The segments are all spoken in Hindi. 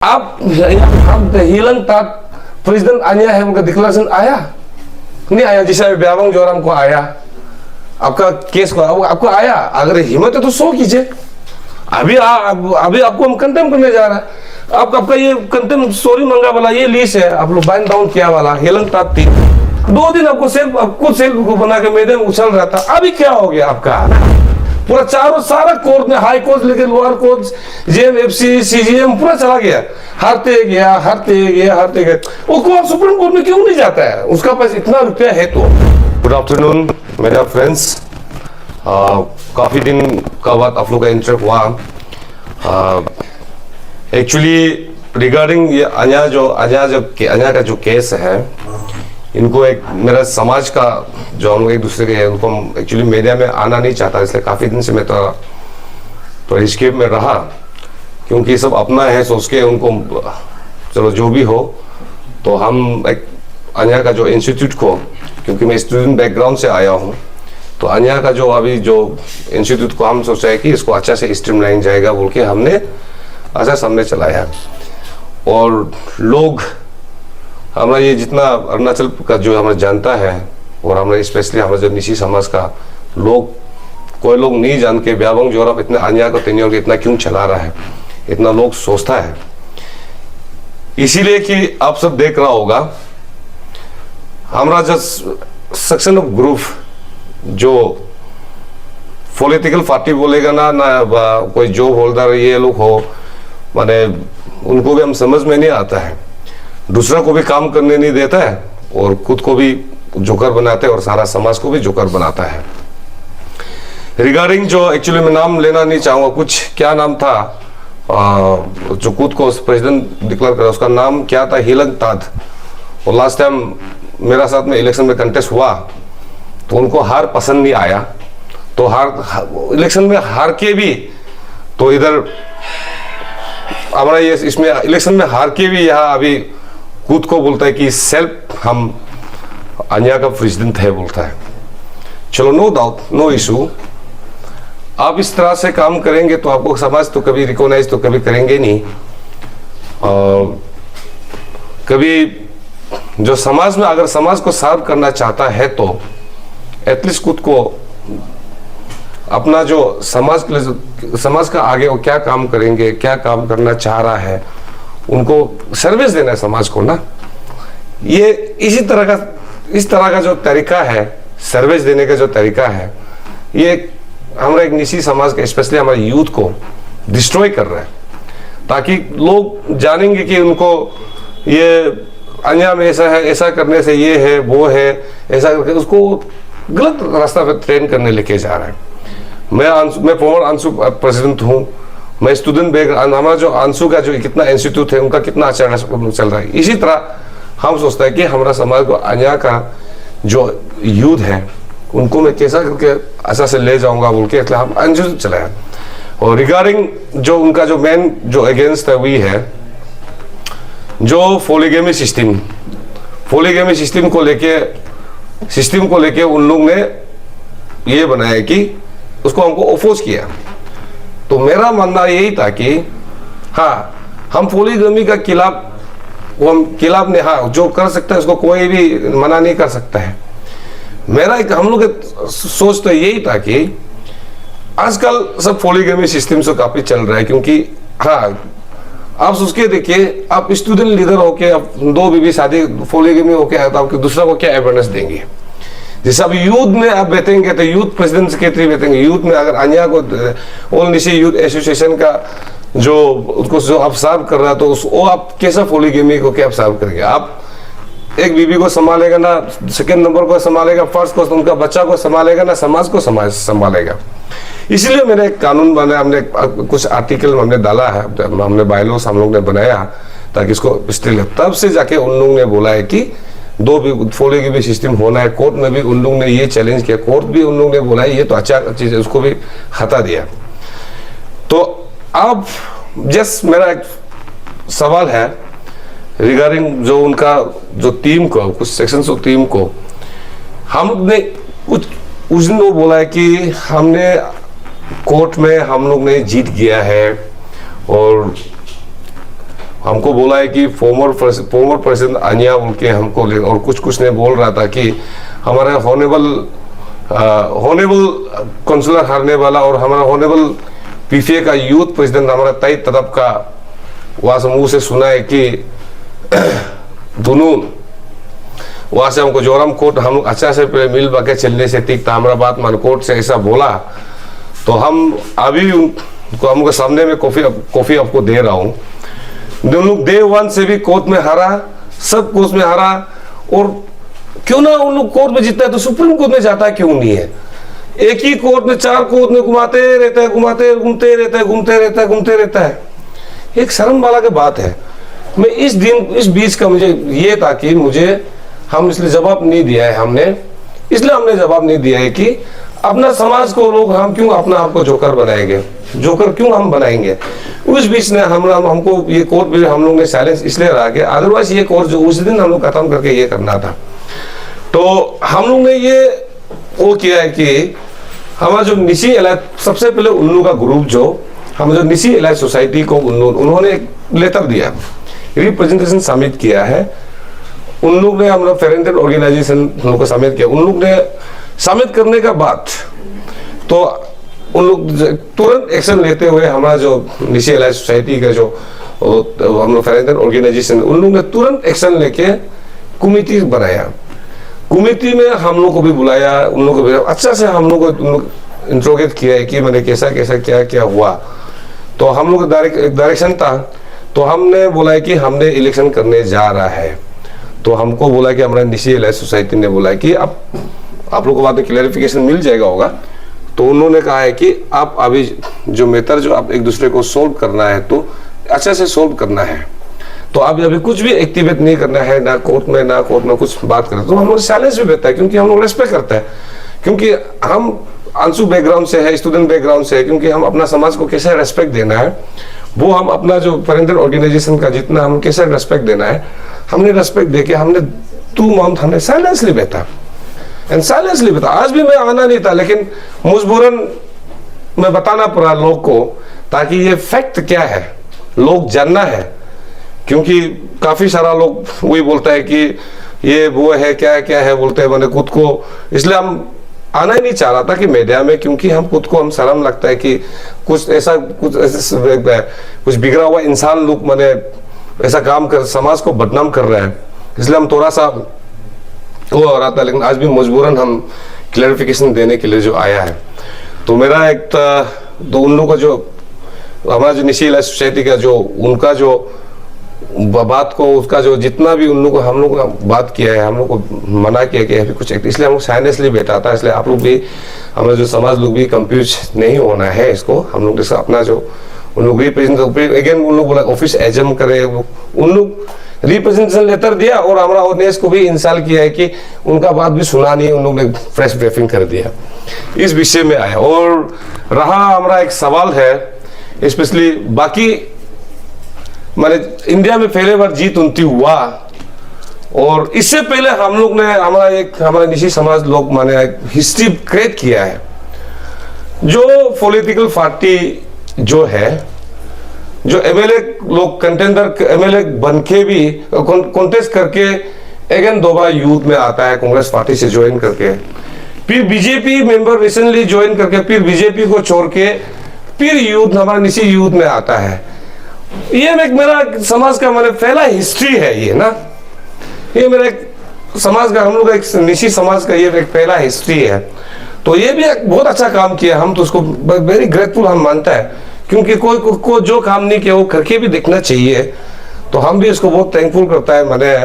आप hilang tat presiden Anya है उनका डिक्लेरेशन आया नहीं आया जिसे ब्यावंग जोराम को आया आपका केस को आपको आया अगर हिम्मत है तो सो कीजिए अभी अभी आपको हम कंटेम करने जा रहा है आपका ये कंटेम सॉरी मंगा वाला ये लीस है आप लोग बाइंड डाउन किया वाला हिलंग तात थी 2 दिन आपको सेल्फ को बना के मैदान उछल रहा था अभी क्या हो गया आपका पूरा सारा कोर्ट में हाई कोर्ट लेके लोअर कोर्ट जेएमएफसी सीजीएम पूरा चला गया हारते गया वो कोर्ट सुप्रीम कोर्ट में क्यों नहीं जाता है उसका पास इतना रुपया है तो। गुड आफ्टरनून मेरा फ्रेंड्स, काफी दिन का बाद आप लोग का इंटरेक्ट हुआ। एक्चुअली रिगार्डिंग ये अनिया का जो केस है, इनको एक मेरा समाज का जो हम लोग एक दूसरे के हैं उनको एक्चुअली मीडिया में आना नहीं चाहता, इसलिए काफी दिन से मैं तो एस्केप में रहा क्योंकि सब अपना है सोच के उनको चलो जो भी हो। तो हम एक अनिया का जो इंस्टीट्यूट को, क्योंकि मैं स्टूडेंट बैकग्राउंड से आया हूँ, तो अनिया का जो अभी जो इंस्टीट्यूट को हम सोचा है कि इसको अच्छा से स्ट्रीमलाइन जाएगा बोल के हमने अच्छा सामने चलाया। और लोग हमारा ये जितना अरुणाचल का जो हमें जानता है और हमारा स्पेशली हमारा जो निशी समाज का लोग, कोई लोग नहीं जान के ब्यावंग जोराम इतने अनिया को तेनियों के इतना क्यों चला रहा है, इतना लोग सोचता है। इसीलिए कि आप सब देख रहा होगा हमारा जो सेक्शन ऑफ ग्रुप जो पॉलिटिकल पार्टी बोलेगा ना कोई जॉब होल्डर ये लोग हो, माने उनको भी हम समझ में नहीं आता है, दूसरा को भी काम करने नहीं देता है और खुद को भी जोकर बनाते हैं और सारा समाज को भी जोकर बनाता है। रिगार्डिंग जो एक्चुअली मैं नाम लेना नहीं चाहूंगा, कुछ क्या नाम था जो खुद को प्रेसिडेंट डिक्लेयर करा, उसका नाम क्या था, हिलंग तात। और लास्ट टाइम मेरा साथ में इलेक्शन में कंटेस्ट हुआ तो उनको हार पसंद नहीं आया, तो इलेक्शन में हार के भी तो इधर हमारा ये इसमें इलेक्शन में हार के भी यहाँ अभी खुद को बोलता है कि सेल्फ हम अनिया का प्रेसिडेंट है बोलता है। चलो नो डाउट, नो इशू, आप इस तरह से काम करेंगे तो आपको समाज तो कभी रिकॉग्नाइज तो कभी करेंगे नहीं। कभी जो समाज में अगर समाज को सर्व करना चाहता है तो एटलीस्ट खुद को अपना जो समाज के लिए, समाज का आगे वो क्या काम करेंगे, क्या काम करना चाह रहा है, उनको सर्विस देना है समाज को ना। ये इस तरह का जो तरीका है, सर्विस देने का जो तरीका है, ये हमारा एक निशी समाज का स्पेशली हमारे यूथ को डिस्ट्रॉय कर रहा है, ताकि लोग जानेंगे कि उनको ये अनिया में ऐसा है, ऐसा करने से ये है वो है, ऐसा करके उसको गलत रास्ता पे ट्रेन करने लेके जा रहा है। मैं फॉर्मर अंशु प्रेसिडेंट हूँ, मैं स्टूडेंट बैकग्राउंड, हमारा जो अंशु का जो कितना इंस्टीट्यूट है उनका कितना अच्छा चल रहा है। इसी तरह हम सोचते हैं कि हमारा समाज को अनिया का जो यूथ है उनको मैं कैसा करके अच्छा से ले जाऊंगा बोल के हम इंस्टीट्यूट चलाया। और रिगार्डिंग जो उनका जो मेन जो अगेंस्ट है वही है जो पॉलीगैमी सिस्टम को लेके उन लोग ने ये बनाया कि उसको हमको अपोज किया। तो मेरा मानना यही था कि हाँ, हम पॉलीगैमी का खिलाफ ने हाँ जो कर सकता है उसको कोई भी मना नहीं कर सकता है। मेरा एक हम लोग सोच तो यही था कि आजकल सब पॉलीगैमी सिस्टम से काफी चल रहा है, क्योंकि हाँ आप सोच के देखिए, आप स्टूडेंट लीडर होके आप 2 बीवी शादी पॉलीगैमी होके तो आपके दूसरा को क्या अवेयरनेस देंगे। जैसे अब यूथ में आप बैठेंगे तो यूथ प्रेसिडेंट सेक्रेटरी बैठेंगे, यूथ में अगर अनिया को ऑल निशी यूथ एसोसिएशन का जो उसको जो आप सर्व कर रहा है तो वो आप कैसा पॉलीगैमी को क्या आप सर्व करेंगे। आप एक बीबी को संभालेगा ना, सेकेंड नंबर को संभालेगा, फर्स्ट को उनका बच्चा को संभालेगा ना, समाज को संभालेगा। इसलिए मैंने एक कानून बनाया, हमने कुछ आर्टिकल हमने डाला है, हमने बायलॉस हम लोग ने बनाया ताकि इसको स्टिल, तब से जाके उन लोगों ने बोला है कि 2 पॉलीगैमी सिस्टम होना है। कोर्ट में भी उन लोगों ने ये चैलेंज किया, कोर्ट भी उन लोगों ने बोला है ये तो अच्छा चीज है, उसको भी हटा दिया। तो अब जस्ट मेरा एक सवाल है रिगार्डिंग जो उनका जो टीम को, कुछ सेक्शंस ऑफ टीम को हमने कुछ उस दिन वो बोला है कि हमने कोर्ट में हम लोग ने जीत गया है और हमको बोला है कि फॉर्मर प्रेसिडेंट आनिया बोल के हमको और कुछ ने बोल रहा था कि हमारा होनेबल काउंसिलर हारने वाला और हमारा होनेबल पीसीए का यूथ प्रेसिडेंट हमारा तय तरफ का वहां समूह से सुना है कि दोनों वहां से हमको जोरम कोर्ट हम लोग अच्छा से मिल बाके चलने से ठीक था, हमारा बात मान कोर्ट से ऐसा बोला तो हम अभी उनको हमको सामने में कॉफी आपको दे रहा हूँ। दोनों डे 1 से भी कोर्ट में हारा, सब कोर्ट में हारा, और क्यों ना उन लोग कोर्ट में जीतता है तो सुप्रीम कोर्ट में जाता है क्यों नहीं है? एक ही कोर्ट में 4 कोर्ट में घुमाते रहता है, घूमते रहता है। एक शर्म वाला की बात है। मैं इस बीच का मुझे ये था कि हम इसलिए जवाब नहीं दिया है, हमने जवाब नहीं दिया है कि अपना समाज को लोग हम क्यों अपना आपको जोकर बनाएंगे, जोकर क्यों हम बनाएंगे। उस बीच ने हमको ये कोर्ट भी हम लोग ने साइलेंस इसलिए रहा कि अदरवाइज ये कोर्ट जो उस दिन हम लोग खत्म करके ये करना था। तो हम लोग ने ये वो किया है कि हमारा जो निशी एलाइट, सबसे पहले उन लोगों का ग्रुप जो हम जो निशी एलाइट सोसाइटी को उन्होंने एक लेटर दिया, रिप्रेजेंटेशन सबमिट किया है। उन लोग ने हमारा पेरेंटल ऑर्गेनाइजेशन को सबमिट किया। उन लोग ने सबमिट करने का बाद तो उन लोग तुरंत एक्शन लेते हुए हमारा जो निशी एलाइट सोसाइटी का जो हम लोग पेरेंटल ऑर्गेनाइजेशन, उन लोग ने तुरंत एक्शन लेके कमेटी बनाया। कमेटी में हम लोग को भी बुलाया, उन लोग को भी अच्छा से हम लोग को इंट्रोगेट किया है कि मैंने कैसा क्या हुआ। तो हम लोग डायरेक्शन था, तो हमने बोला है कि हमने इलेक्शन करने जा रहा है। तो हमको बोला कि हमारा निशी एलाइट सोसाइटी ने बोला है कि आप लोगों को बाद में क्लैरिफिकेशन मिल जाएगा होगा। तो उन्होंने कहा है कि आप अभी जो मेथड जो आप एक दूसरे को सोल्व करना है तो अच्छा से सोल्व करना है, तो अभी कुछ भी एक्टिवेट नहीं करना है, ना कोर्ट में कुछ बात करें। तो हम लोग साइलेंस भी बेहतर है, क्योंकि हम लोग रेस्पेक्ट करते हैं, क्योंकि हम आंसू बैकग्राउंड से है, स्टूडेंट बैकग्राउंड से है, क्योंकि हम अपना समाज को कैसे रेस्पेक्ट देना है वो हम अपना जो पेरेंटल ऑर्गेनाइजेशन का जितना हम कैसे रेस्पेक्ट देना है हमने रेस्पेक्ट देके हमने 2 मंथ हमने साइलेंसली बैठा एंड साइलेंसली बैठा। आज भी मैं आना नहीं था, लेकिन मजबूरन मैं बताना पड़ा लोग को, ताकि ये फैक्ट क्या है लोग जानना है। क्योंकि काफी सारा लोग वही बोलता है कि ये वो है क्या है बोलते हैं, मैंने खुद को इसलिए हम आना ही नहीं चाह रहा था कि मीडिया में, क्योंकि हम खुद को हम शर्म लगता है कि कुछ बिगड़ा हुआ इंसान लोग मैंने ऐसा काम कर समाज को बदनाम कर रहे हैं, इसलिए हम थोड़ा सा वो हो रहा था। लेकिन आज भी मजबूरन हम क्लैरिफिकेशन देने के लिए जो आया है। तो मेरा एक तो उन लोगों का जो हमारा जो निशी एलाइट सोसाइटी का जो उनका जो बात को उसका जो जितना भी उन लोग को हम लोग बात किया है, हम लोग को मना किया कि अभी कुछ, इसलिए हम लोग साइलेंसली बैठा था। इसलिए आप लोग भी हमारे जो समाज लोग भी कंफ्यूज नहीं होना है इसको। हम लोग जैसा अपना जो उन लोग रिप्रेजेंटेशन अगेन उन लोग बोला ऑफिस एजम करे, उन लोग रिप्रेजेंटेशन लेटर दिया और हमारा ऑडियंस को भी इंसल्ट किया है कि उनका बात भी सुना नहीं, उन लोग ने फ्रेश ब्रीफिंग कर दिया इस विषय में आया। और रहा हमारा एक सवाल है स्पेशली बाकी माने इंडिया में पहले बार G20 हुआ, और इससे पहले हम लोग ने हमारा निशी समाज लोग माने हिस्ट्री क्रिएट किया है। जो पॉलिटिकल पार्टी जो है, जो एमएलए लोग कंटेंडर एमएलए बन के भी कॉन्टेस्ट करके अगेन 2 बार यूथ में आता है कांग्रेस पार्टी से ज्वाइन करके, फिर बीजेपी मेंबर रिसेंटली ज्वाइन करके फिर बीजेपी को छोड़ के फिर यूथ हमारा निशी यूथ में आता है। ये एक मेरा समाज का मैंने पहला हिस्ट्री है ये ना, ये मेरा एक समाज का हम लोग एक निशी समाज का ये एक पहला हिस्ट्री है। तो ये भी एक बहुत अच्छा काम किया, हम तो उसको वेरी ग्रेटफुल हम मानता है, क्योंकि कोई जो काम नहीं किया वो करके भी देखना चाहिए। तो हम भी इसको बहुत थैंकफुल करता है मैंने।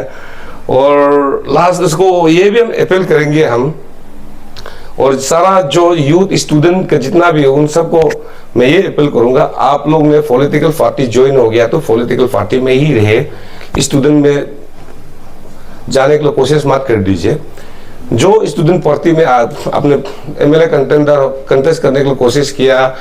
और लास्ट इसको ये भी हम अपील करेंगे हम, और सारा जो यूथ स्टूडेंट का जितना भी है उन सबको मैं ये अपील करूंगा, आप लोग ने पॉलिटिकल पार्टी ज्वाइन हो गया तो पॉलिटिकल पार्टी में ही रहे, स्टूडेंट में जाने के लिए कोशिश मत कर दीजिए। जो स्टूडेंट पार्टी में अपने एमएलए कंटेस्ट करने के लिए कोशिश किया,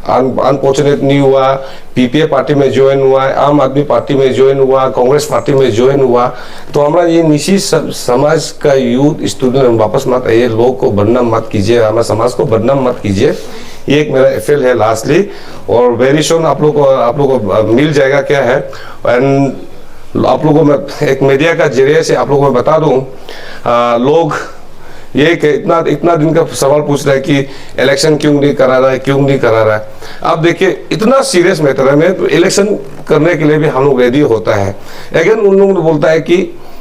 अनफॉर्चुनेट नहीं हुआ, पीपीए पार्टी में ज्वाइन हुआ, आम आदमी पार्टी में ज्वाइन हुआ, कांग्रेस पार्टी में ज्वाइन हुआ, तो हमारा ये निशी समाज का यूथ स्टूडेंट वापस मत आइए, लोग को बदनाम मत कीजिए, हमारे समाज को बदनाम मत कीजिए, ये एक मेरा एफएल है लास्टली, और वेरी सुन आप लोग को मिल जाएगा क्या है। एंड आप लोगों को मैं एक मीडिया का जरिए से आप लोगों को मैं बता दूं, लोग ये इतना दिन का सवाल पूछ रहा है कि इलेक्शन क्यों नहीं करा रहा है, क्यों नहीं करा रहा है। आप देखिए इतना सीरियस मैटर है में तो इलेक्शन करने के लिए भी हम लोग रेडी होता है। अगेन उन लोगों ने बोलता है कि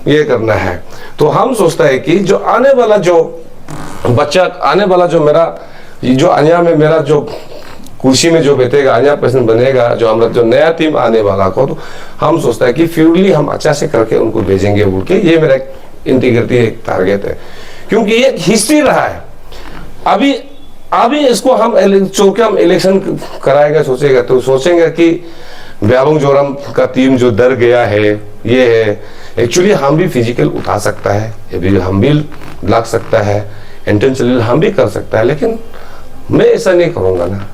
ये करना है, तो हम सोचता है कि जो आने वाला जो बच्चा, आने वाला जो मेरा जो अन्या में मेरा जो कुर्सी में जो बैठेगा, अन्या प्रेसिडेंट बनेगा, जो हमारा जो नया टीम आने वाला को, तो हम सोचता है कि फ्यूडली हम अच्छा से करके उनको भेजेंगे बोल के। ये मेरा इंटीग्रिटी एक टारगेट है, क्योंकि ये हिस्ट्री रहा है। अभी इसको हम छोड़ के हम इलेक्शन कराएगा सोचेगा तो सोचेंगे कि ब्याबंग जोराम का टीम जो डर गया है, ये है। एक्चुअली हम भी फिजिकल उठा सकता है, ये भी हम भी लग सकता है, इंटेंशनली हम भी कर सकता है, लेकिन मैं ऐसा नहीं करूँगा ना।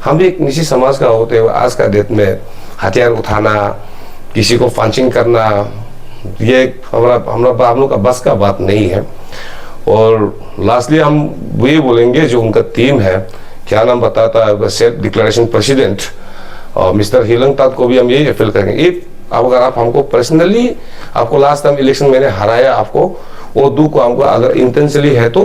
हम भी एक निजी समाज का होते हुए आज का डेट में हथियार उठाना, किसी को फांसिंग करना, ये हम लोग का बस का बात नहीं है। और लास्टली हम वही बोलेंगे जो उनका टीम है, क्या नाम बताता है, सेल्फ डिक्लेरेशन प्रेसिडेंट और मिस्टर हीलंग ताक को भी हम यही अपील करेंगे। इफ अगर आप हमको पर्सनली, आपको लास्ट टाइम इलेक्शन मैंने हराया आपको, वो दू को हमको अगर इंटेंशनली है तो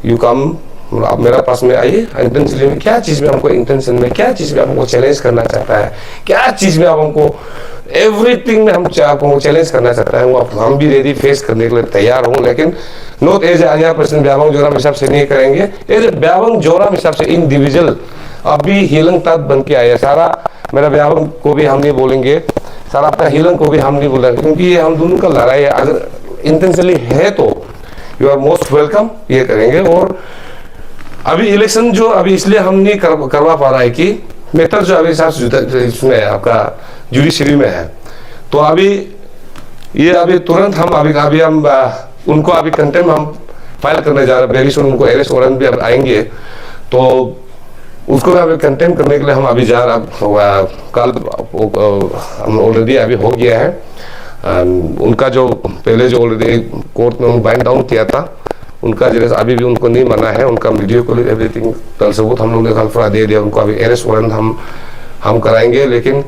यू कम, आप मेरा पास में आइए। इंटेंशनली में क्या चीज में हमको, इंटेंशन में क्या चीज में हमको चैलेंज करना चाहता है, क्या चीज में आप हमको, एवरीथिंग में हम आपको चैलेंज करना चाहता है, वो हम भी रेडी फेस करने के लिए तैयार हूँ। लेकिन not as ANYA president Byabang Joram हिसाब से नहीं करेंगे, एज ब्याबंग जोराम हिसाब से इंडिविजुअल। अभी हीलंग तात बन के आया सारा, मेरा ब्याबंग को भी हम नहीं बोलेंगे, सारा आपका हीलंग को भी हम नहीं बोलेंगे, क्योंकि ये हम दोनों का लड़ाई है। अगर इंटेंशनली है तो यू आर मोस्ट वेलकम, ये करेंगे। और अभी इलेक्शन जो अभी इसलिए हम नहीं करवा पा रहा है कि मैटर जो अभी इसमें आपका जुडिशरी में है, तो अभी ये अभी तुरंत हम अभी हम उनको अभी कंटेम्प्ट हम फाइल करने जा रहे हैं। वेरी सून उनको अरेस्ट वारंट भी अब आएंगे, तो उसको भी अभी कंटेम्प्ट करने के लिए हम अभी जा रहे। कल हम ऑलरेडी अभी हो गया है। उनका जो पहले जो ऑलरेडी कोर्ट में बाइंड डाउन किया था, उनका जैसे अभी भी उनको नहीं मना है, उनका वीडियो कॉल एवरीथिंग कल सबूत हम लोग ने कल फरा दे दिया। उनको अभी अरेस्ट वारंट हम कराएंगे, लेकिन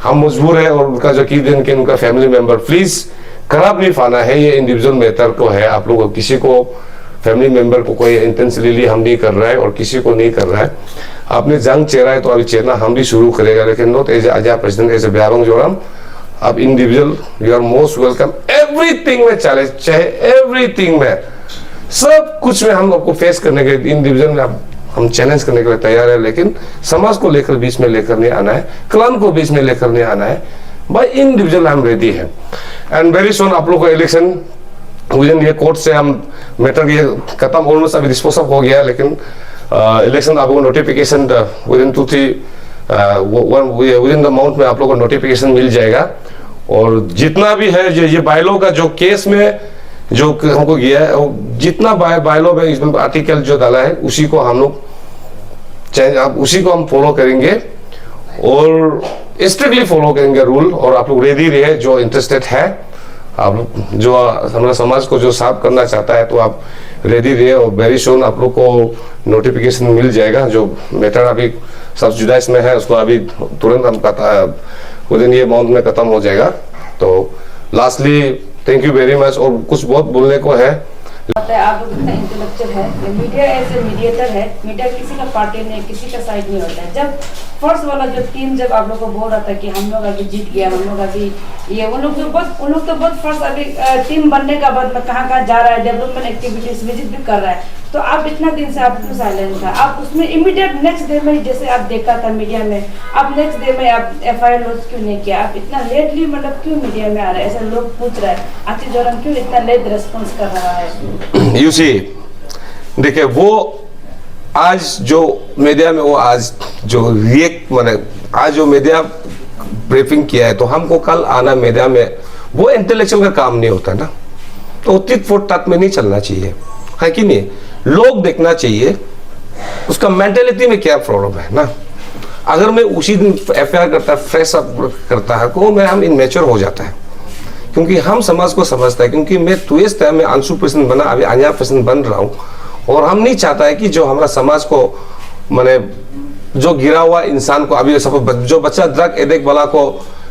हम मजबूर है। और उनका जो की दिन के उनका फैमिली मेंबर प्लीज खराब नहीं पाना है, ये इंडिविजुअल मैटर को है। आप लोग किसी को फैमिली मेंबर को कोई इंटेंशनली हम नहीं कर रहा है और किसी को नहीं कर रहा है। आपने जंग चेरा है तो अभी चेरना हम भी शुरू करेगा, लेकिन not as ANYA president, as Byabang Joram. आप individual you are most welcome, everything में चैलेंज, चाहे एवरीथिंग में, सब कुछ में हम आपको फेस करने के, इंडिविजुअल में हम चैलेंज करने के लिए तैयार है। लेकिन समाज को लेकर बीच में लेकर नहीं आना है, क्लान को बीच में लेकर नहीं आना है। बाय इंडिविजुअल हम रेडी है। एंड वेरी सुन आप लोग का इलेक्शन विदिन ये कोर्ट से हम मैटर ये खत्म ऑलमोस्ट अभी डिस्पोज हो गया, लेकिन इलेक्शन आपको notification within 2-3 within the mount में आप लोग को नोटिफिकेशन मिल जाएगा। और जितना भी है ये बायलो का जो केस में जो हमको किया है, जितना बायलो में इसमें आर्टिकल जो डाला है उसी को हम लोग उसी को हम फॉलो करेंगे और स्ट्रिक्टली फॉलो करेंगे रूल। और आप लोग रेडी रहे, जो इंटरेस्टेड है, आप लोग जो हमारे समाज को जो साफ करना चाहता है, तो आप रेडी रहे। और वेरी सून आप लोग को नोटिफिकेशन मिल जाएगा। जो मैटर अभी सब जुडाइस में है उसको अभी तुरंत हम विदिन ये माउंट में खत्म हो जाएगा। तो lastly thank you very much. और कुछ बहुत बोलने को है, आप लोग इतना इंटेलेक्चुअल है, मीडिया एज ए मीडिएटर है, मीडिया किसी का पार्टी नहीं, किसी का साइड नहीं होता है। जब फर्स्ट वाला जो टीम जब आप लोग को बोल रहा था कि हम लोग अभी जीत गया, हम लोग अभी ये, उन लोग तो बहुत फर्स्ट अभी टीम बनने का बाद में कहाँ जा रहा है, डेवलपमेंट एक्टिविटीज विजिट भी कर रहा है। तो आप इतना दिन से आप क्यों साइलेंट था? आप उसमें इमीडिएट नेक्स्ट डे में जैसे आप देखा था मीडिया में, आप नेक्स्ट डे में आप FIR लॉन्च क्यों नहीं किया? आप इतना लेटली मतलब क्यों मीडिया में आ रहे हैं? ऐसे लोग पूछ रहे हैं आतिश जोराम क्यों इतना लेट रिस्पॉन्स कर रहा है? यू सी देखिए, वो आज जो मीडिया में वो आज जो रिएक्ट मैंने आज जो मीडिया ब्रीफिंग किया है, तो हमको कल आना मीडिया में, वो इंटेलेक्चुअल का काम नहीं होता ना। तो टिट फॉर टैट में नहीं चलना चाहिए, है कि नहीं? लोग देखना चाहिए उसका मेंटेलिटी में क्या प्रॉब्लम है ना। अगर मैं उसी दिन FIR करता, फ्रेश अप करता है, तो मैं हम इनमेच्योर हो जाता है, क्योंकि हम समाज को समझता है। क्योंकि मैं ट्विस्ट है, मैं अंशु प्रेसिडेंट बना, अभी अन्या प्रेसिडेंट बन रहा हूँ, और हम नहीं चाहता है कि जो हमारा समाज को माने जो गिरा हुआ इंसान को अभी सब जो बच्चा ड्रग एडिक्ट वाला को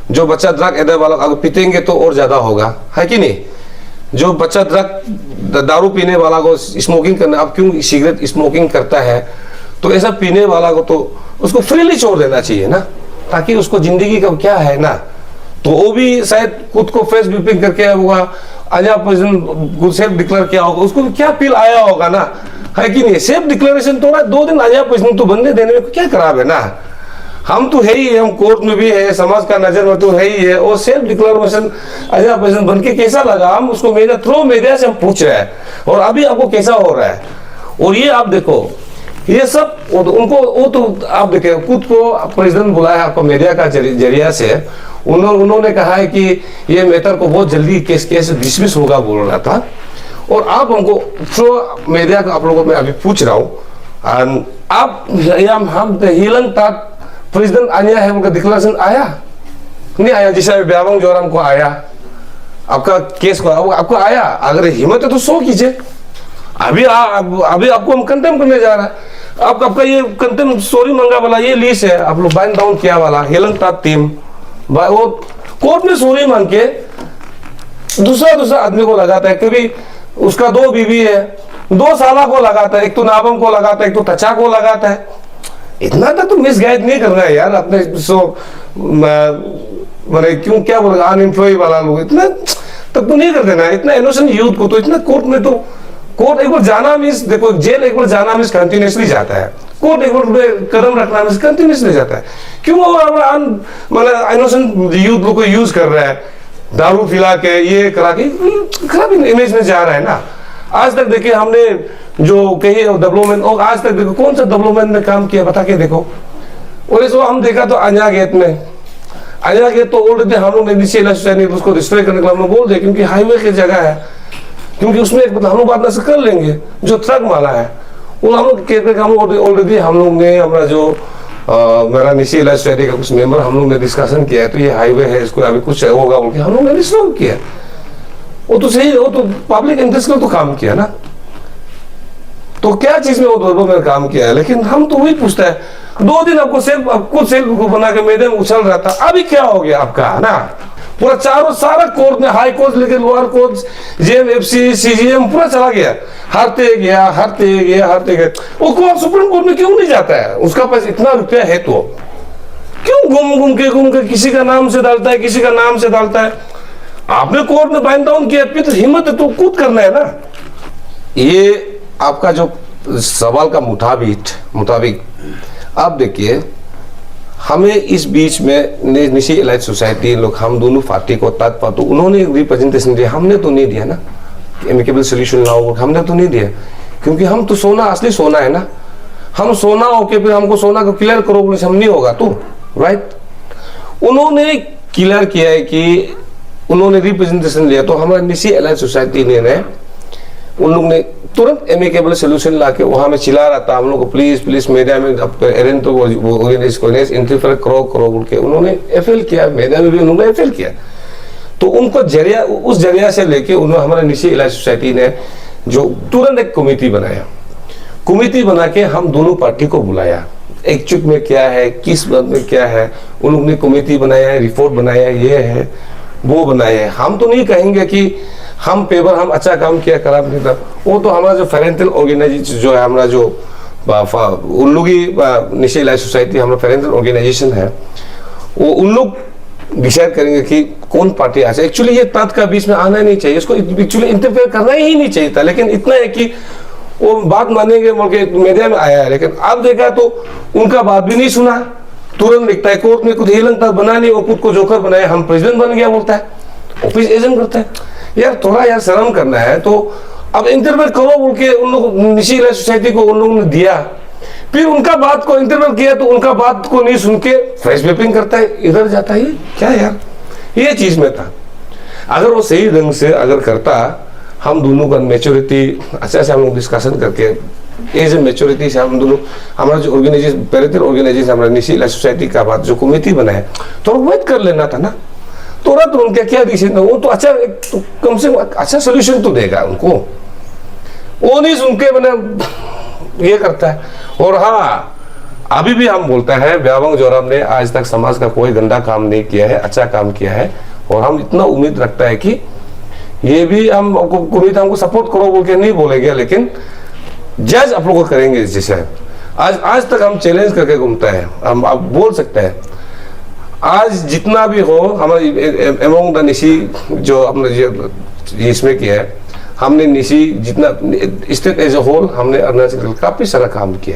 अगर पीतेंगे तो और ज्यादा होगा, है कि नहीं? जो बच्चा दारू पीने वाला को स्मोकिंग करना, अब क्यों सिगरेट स्मोकिंग करता है, तो ऐसा पीने वाला को तो उसको फ्रीली छोड़ देना चाहिए ना, ताकि उसको जिंदगी का क्या है ना, तो वो भी शायद खुद को फेस बिपिंग करके होगा, अजा पोजिशन सेल्फ डिक्लेयर किया होगा, उसको क्या फील आया होगा ना, है कि नहीं? सेल्फ डिक्लेरेशन तो ना 2 दिन अजा पोजिशन तो बंदे देने में क्या खराब है ना, हम तो है ही, हम कोर्ट में भी है, समाज का नजर में तो है ही है, और सेल्फ डिक्लेरेशन अजा पोजिशन बन के कैसा लगा, हम उसको मीडिया से हम पूछ रहे हैं, और अभी आपको कैसा हो रहा है, और ये आप देखो ये सब उनको वो तो आप देखे खुद को प्रेसिडेंट बुलाया आपको मीडिया का जरिया से, उन्होंने कहा है कि ये मैटर को बहुत जल्दी केस डिसमिस होगा बोल रहा था, और आप हमको थ्रू मीडिया का आप लोगों में अभी पूछ रहा हूँ, आप हम हिलन तक प्रेसिडेंट आया है, उनका डिक्लेरेशन आया नहीं आया? जिसे ब्यावंग जोराम को आया, आपका केस को आपको आया, अगर हिम्मत है तो शो कीजिए। अभी आपको हम कंटेम करने जा रहा है, आपका ये कंटेम सॉरी मंगा वाला ये लीज है, आप लोग बाइंड डाउन किया वाला हेलन ताक टीम, वो कोर्ट में सॉरी मांग के दूसरा आदमी को लगाता है, कभी उसका 2 बीवी है, 2 साला को लगाता है, एक तो नाबम को लगाता है, एक तो तचा को लगाता है। इतना तक तो मिसगाइड नहीं करना है यार अपने मैंने क्यों क्या बोला अनएम्प्लॉय वाला लोग, इतना तक तो नहीं कर देना, इतना इनोसेंट यूथ को तो इतना कोर्ट में तो कोर्ट एक बार जाना मीन्स देखो, जेल एक बार जाना मीन्स कंटिन्यूसली जाता है, कोर्ट एक बार कदम रखना मीन्स कंटिन्यूसली जाता है। क्यों मतलब इनोसेंट यूथ लोग को यूज कर रहा है, दारू पिला के ये करा के खराब इमेज में जा रहा है ना। आज तक देखिए हमने जो कही डेवलपमेंट, और आज तक देखो कौन सा डेवलपमेंट में काम किया बता के देखो, और इस हम देखा तो अजा गेट में, अजा गेट तो ऑलरेडी हम लोग ने उसको डिस्ट्रॉय करने के लिए हम लोग बोल दे, क्योंकि हाईवे की जगह है, क्योंकि उसमें एक हम लोग बात कर लेंगे जो ट्रक वाला है वो हम लोग ऑलरेडी हम लोग ने हमारा जो मेरा निशी इलाज सोसाइटी का कुछ मेंबर हम लोग ने डिस्कशन किया है, तो ये हाईवे है इसको अभी कुछ होगा बोल के हम लोग ने डिस्ट्रॉय किया, वो तो सही, वो तो पब्लिक इंटरेस्ट का तो काम किया ना, तो क्या चीज में वो दोनों में काम किया है। लेकिन हम तो वही पूछता है, 2 दिन आपको सेल्फ को बना के मैदान उछल रहा था, अभी क्या हो गया आपका ना, पूरा सारा कोर्ट में, हाई कोर्ट लेके लोअर कोर्ट, जेएमएफसी, सीजीएम पूरा चला गया, हारते गया। वो कोर्ट सुप्रीम कोर्ट में क्यों नहीं जाता है? उसका पास इतना रुपया है तो क्यों घूम के किसी का नाम से डालता है, किसी का नाम से डालता है। आपने कोर्ट में बाइंड डाउन किया, फिर तो हिम्मत है तो कूद करना है ना। ये आपका जो सवाल का मुताबिक आप देखिए, हमें इस बीच में निशी एलाइट सोसाइटी लोग, हम दोनों पार्टी को तो उन्होंने रिप्रेजेंटेशन दिया, हमने तो नहीं दिया ना, एमिकेबल सोल्यूशन लाओ हमने तो नहीं दिया, क्योंकि हम तो सोना असली सोना है ना, हम सोना होके फिर हमको सोना को क्लियर करो बोले हम नहीं होगा तो राइट। उन्होंने क्लियर किया है कि उन्होंने रिप्रेजेंटेशन लिया, तो हमारे निशी एलाइट सोसाइटी ने उन लोग ने तुरंत एमिकेबल सोल्यूशन लाके वहां में चिल्ला रहा था हम लोग को, प्लीज मीडिया में अरेंज तो वो इंटरफेयर करो बोल के उन्होंने एफएल किया, मीडिया में भी उन्होंने एफएल किया। तो उनको जरिया, उस जरिया से लेके उन्होंने हमारे निशी इलाज सोसाइटी ने जो तुरंत एक कमेटी बना के हम दोनों पार्टी को बुलाया, एक्चुअल में क्या है, किस बात में क्या है, उन लोग ने कमेटी बनाया है, रिपोर्ट बनाया, ये है वो बनाया है। हम तो नहीं कहेंगे कि हम पेपर हम अच्छा काम किया खराब नहीं था, वो तो हमारा जो पेरेंटल ऑर्गेनाइजेशन जो है, हमारा जो उन लोग ही निशी इलाज सोसाइटी हमारा पेरेंटल ऑर्गेनाइजेशन है, वो उन लोग डिसाइड करेंगे कि कौन पार्टी आ जाए। एक्चुअली ये तथ्य का बीच में आना ही नहीं चाहिए, इसको एक्चुअली इंटरफेयर करना ही नहीं चाहिए था, लेकिन इतना है कि वो बात मानेंगे बोल के मीडिया में आया है, लेकिन अब देखा तो उनका बात भी नहीं सुना, तुरंत लिखता है कोर्ट में कुछ हिलन तक बना नहीं, वो खुद को जोकर बनाया, हम प्रेसिडेंट बन गया बोलता है, ऑफिस एजेंट करता है। यार थोड़ा यार शर्म करना है। तो अब इंटरव्यू करो बोल के उन लोग निशी इलाज सोसाइटी को उन लोगों ने दिया, फिर उनका बात को इंटरव्यू किया तो उनका बात को नहीं सुन के फेस वेपिंग करता है, इधर जाता है, क्या यार ये चीज में था। अगर वो सही ढंग से अगर करता, हम दोनों का मेच्योरिटी अच्छा से हम लोग डिस्कशन करके एज ए मेच्योरिटी से हम दोनों हमारा जो ऑर्गेनाइजेशन पेरेंटल ऑर्गेनाइजेशन हमारा निशी इलाज सोसाइटी का बात जो कमेटी बनाया तो वेट कर लेना था ना, थोड़ा तो उनका क्या डिसीजन, वो तो अच्छा तो कम से कम अच्छा सोल्यूशन तो देगा उनको, वो नहीं सुन के मैंने ये करता है। और हाँ अभी भी हम बोलते हैं ब्यावंग जोराम ने आज तक समाज का कोई गंदा काम नहीं किया है, अच्छा काम किया है। और हम इतना उम्मीद रखता है कि ये भी हम उम्मीद हमको सपोर्ट करो बोल के नहीं बोलेंगे, लेकिन जज आप लोग करेंगे। जैसे आज तक हम चैलेंज करके घूमते हैं, हम आप बोल सकते हैं आज जितना भी हो हमारे एमोंग द निशी जो हमने इसमें किया है, हमने निशी जितना स्टेट एज ए होल हमने अरुणाचल काफी सारा काम किया है।